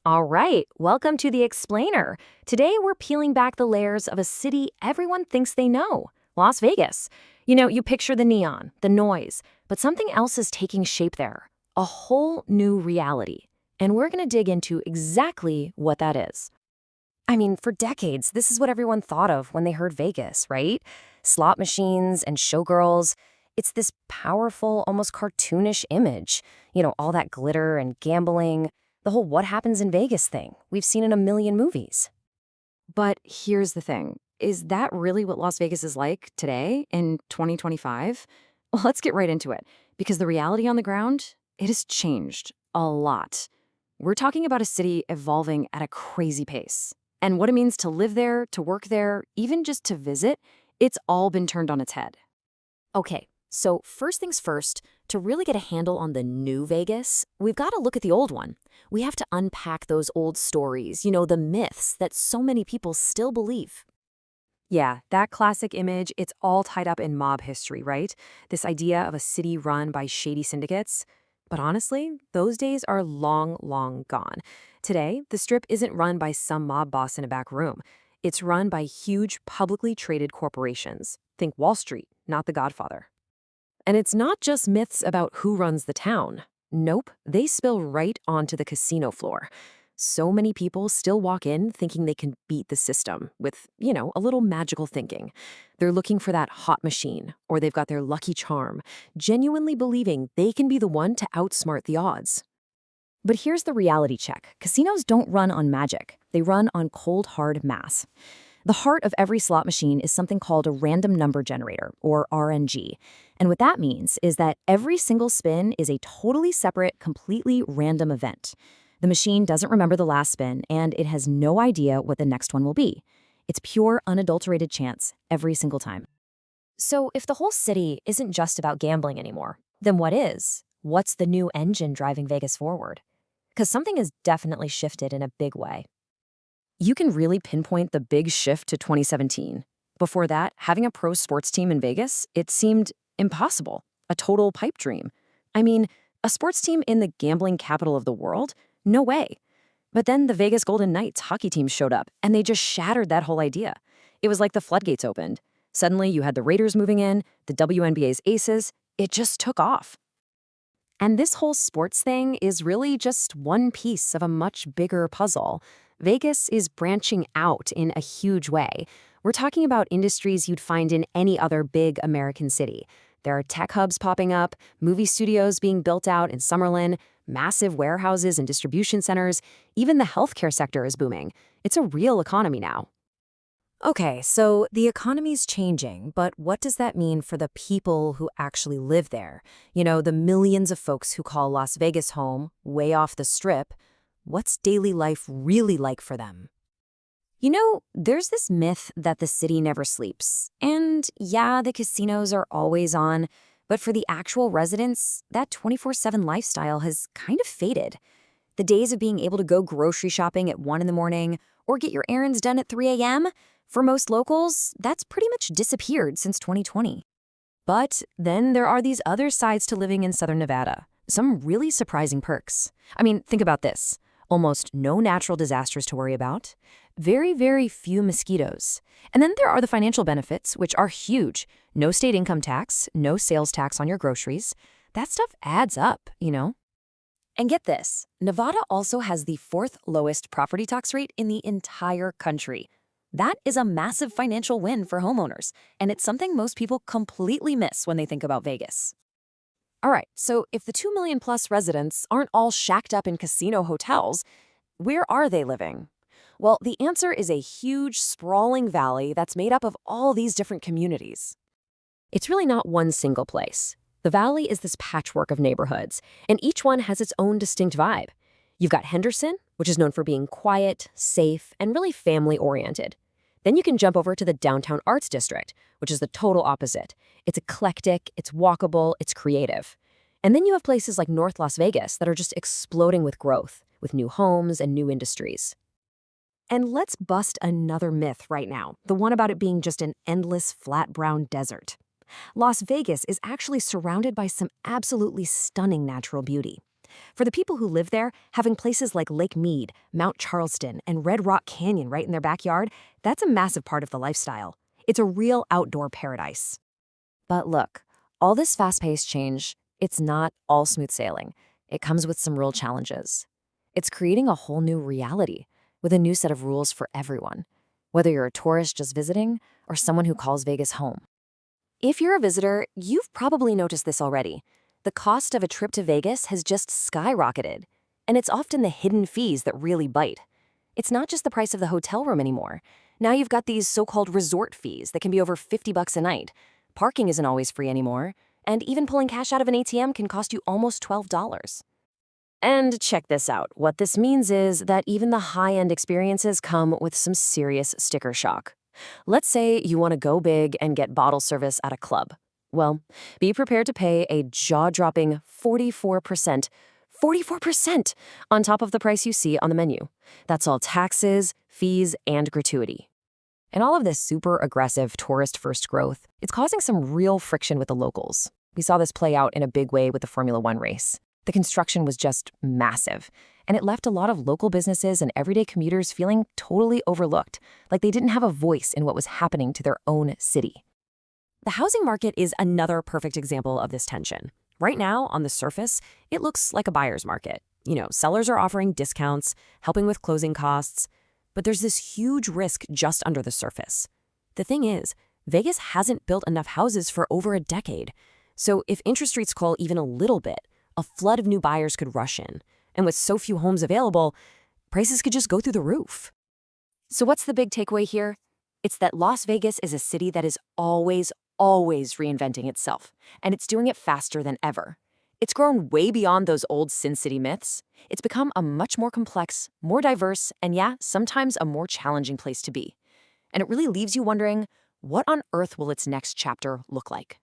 All right, welcome to The Explainer. Today we're peeling back the layers of a city everyone thinks they know, Las Vegas. You picture the neon, the noise, but something else is taking shape there, a whole new reality. And we're going to dig into exactly what that is. I mean, for decades, this is what everyone thought of when they heard Vegas, right? Slot machines and showgirls. It's this powerful, almost cartoonish image. All that glitter and gambling, the whole what happens in Vegas thing we've seen in a million movies. But here's the thing. Is that really what Las Vegas is like today in 2025? Well, let's get right into it, because the reality on the ground, it has changed a lot. We're talking about a city evolving at a crazy pace. And what it means to live there, to work there, even just to visit, it's all been turned on its head. Okay, so first things first, to really get a handle on the new Vegas, we've got to look at the old one. We have to unpack those old stories, the myths that so many people still believe. Yeah, that classic image, it's all tied up in mob history, right? This idea of a city run by shady syndicates. But honestly, those days are long, long gone. Today, the Strip isn't run by some mob boss in a back room. It's run by huge, publicly traded corporations. Think Wall Street, not The Godfather. And it's not just myths about who runs the town. Nope, they spill right onto the casino floor. So many people still walk in thinking they can beat the system with, a little magical thinking. They're looking for that hot machine, or they've got their lucky charm, genuinely believing they can be the one to outsmart the odds. But here's the reality check. Casinos don't run on magic. They run on cold, hard math. The heart of every slot machine is something called a random number generator, or RNG. And what that means is that every single spin is a totally separate, completely random event. The machine doesn't remember the last spin, and it has no idea what the next one will be. It's pure, unadulterated chance every single time. So if the whole city isn't just about gambling anymore, then what is? What's the new engine driving Vegas forward? Because something has definitely shifted in a big way. You can really pinpoint the big shift to 2017. Before that, having a pro sports team in Vegas, it seemed impossible, a total pipe dream. I mean, a sports team in the gambling capital of the world? No way. But then the Vegas Golden Knights hockey team showed up, and they just shattered that whole idea. It was like the floodgates opened. Suddenly, you had the Raiders moving in, the WNBA's aces. It just took off. And this whole sports thing is really just one piece of a much bigger puzzle. Vegas is branching out in a huge way. We're talking about industries you'd find in any other big American city. There are tech hubs popping up, movie studios being built out in Summerlin, massive warehouses and distribution centers. Even the healthcare sector is booming. It's a real economy now. Okay, so the economy's changing, but what does that mean for the people who actually live there? The millions of folks who call Las Vegas home, way off the Strip. What's daily life really like for them? There's this myth that the city never sleeps. And yeah, the casinos are always on, but for the actual residents, that 24/7 lifestyle has kind of faded. The days of being able to go grocery shopping at 1 in the morning or get your errands done at 3 a.m., for most locals, that's pretty much disappeared since 2020. But then there are these other sides to living in Southern Nevada, some really surprising perks. I mean, think about this. Almost no natural disasters to worry about, very, very few mosquitoes. And then there are the financial benefits, which are huge. No state income tax, no sales tax on your groceries. That stuff adds up. And get this, Nevada also has the 4th lowest property tax rate in the entire country. That is a massive financial win for homeowners, and it's something most people completely miss when they think about Vegas. All right, so if the 2 million plus residents aren't all shacked up in casino hotels, where are they living? Well, the answer is a huge, sprawling valley that's made up of all these different communities. It's really not one single place. The valley is this patchwork of neighborhoods, and each one has its own distinct vibe. You've got Henderson, which is known for being quiet, safe, and really family-oriented. Then you can jump over to the Downtown Arts District, which is the total opposite. It's eclectic, it's walkable, it's creative. And then you have places like North Las Vegas that are just exploding with growth, with new homes and new industries. And let's bust another myth right now, the one about it being just an endless flat brown desert. Las Vegas is actually surrounded by some absolutely stunning natural beauty. For the people who live there, having places like Lake Mead, Mount Charleston, and Red Rock Canyon right in their backyard, that's a massive part of the lifestyle. It's a real outdoor paradise. But look, all this fast-paced change, it's not all smooth sailing. It comes with some real challenges. It's creating a whole new reality with a new set of rules for everyone, whether you're a tourist just visiting or someone who calls Vegas home. If you're a visitor, you've probably noticed this already. The cost of a trip to Vegas has just skyrocketed, and it's often the hidden fees that really bite. It's not just the price of the hotel room anymore. Now you've got these so-called resort fees that can be over $50 a night. Parking isn't always free anymore, and even pulling cash out of an ATM can cost you almost $12. And check this out. What this means is that even the high-end experiences come with some serious sticker shock. Let's say you want to go big and get bottle service at a club. Well, be prepared to pay a jaw-dropping 44% on top of the price you see on the menu. That's all taxes, fees, and gratuity. And all of this super aggressive tourist-first growth, it's causing some real friction with the locals. We saw this play out in a big way with the Formula One race. The construction was just massive, and it left a lot of local businesses and everyday commuters feeling totally overlooked, like they didn't have a voice in what was happening to their own city. The housing market is another perfect example of this tension. Right now, on the surface, it looks like a buyer's market. Sellers are offering discounts, helping with closing costs, but there's this huge risk just under the surface. The thing is, Vegas hasn't built enough houses for over a decade. So if interest rates cool even a little bit, a flood of new buyers could rush in. And with so few homes available, prices could just go through the roof. So what's the big takeaway here? It's that Las Vegas is a city that is always reinventing itself, and it's doing it faster than ever. It's grown way beyond those old Sin City myths. It's become a much more complex, more diverse, and yeah, sometimes a more challenging place to be. And it really leaves you wondering, what on earth will its next chapter look like?